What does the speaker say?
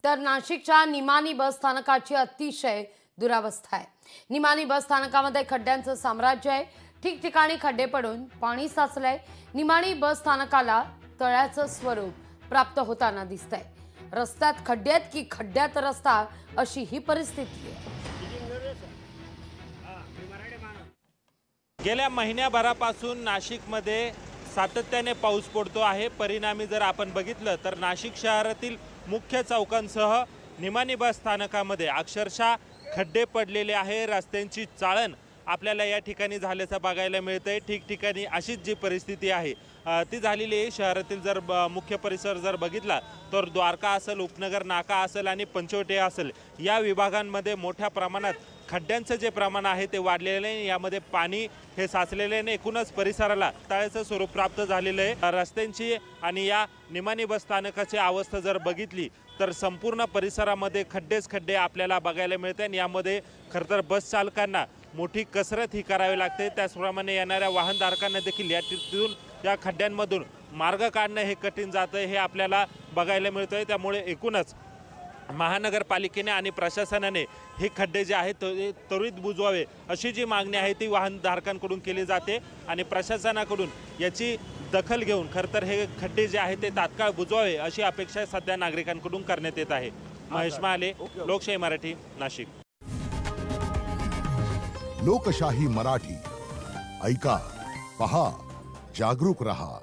तर नाशिकच्या निमानी बस स्थानकाची अतिशय दुरावस्था आहे। निमानी बस स्थानकामध्ये खड्ड्यांचं साम्राज्य आहे। ठिकठिकाणी खड्डे पडून पाणी साचलंय। निमानी बस स्थानकाला तळ्याचं स्वरूप प्राप्त होताना दिसतंय। रस्त्यात खड्डे आहेत की खड्ड्यात रस्ता, अशी ही परिस्थिती आहे। गेल्या महिन्याभरापासून नाशिकमध्ये सातत्याने पाऊस पडतो आहे। परिणामी जर आपण बघितलं तर नाशिक शहरातील मुख्य चौकांसह निमानी बस स्थानकामध्ये अक्षरशः खड्डे पडलेले आहे। रस्त्यांची चाळण आपल्याला या ठिकाणी झाल्याचं बघायला मिळतंय। ठिकठिकाणी अशीच जी परिस्थिती आहे ती झालेली आहे। शहरातील जर मुख्य परिसर जर बघितला तर द्वारका असेल, उपनगर नाका असेल आणि पंचवटी असेल, या विभागांमध्ये मोठ्या प्रमाणात खड्ड्यांचं जे प्रमाण आहे ते वाढलेलं आहे। यामध्ये पाणी हे साचलेले आहे। एकूणच परिसराला तळ्याचं स्वरूप प्राप्त झालेलं आहे। रस्त्यांची आणि या निमानी बस स्थानकाची अवस्था जर बघितली तर संपूर्ण परिसरामध्ये खड्डेच खड्डे आपल्याला बघायला मिळते आणि यामध्ये खरं तर बस चालकांना मोठी कसरत ही करावी लागते। त्याचप्रमाणे येणाऱ्या वाहनधारकांना देखील या खड्ड्यांमधून मार्ग काढणं हे कठीण जातं हे आपल्याला बघायला मिळतंय। त्यामुळे एकूणच महानगरपालिकेने आणि प्रशासनाने हे खड्डे जे आहेत ते त्वरित बुजवावे अशी जी मागणी आहे ती वाहनधारकांकडून केली जाते आणि प्रशासनाकडून याची दखल घेऊन खरं तर हे खड्डे जे आहेत ते तात्काळ बुजवावे अशी अपेक्षा सध्या नागरिकांकडून करण्यात येत आहे। महेश महाले, लोकशाही मराठी, नाशिक। लोकशाही मराठी ऐका, पहा, जागरूक रहा।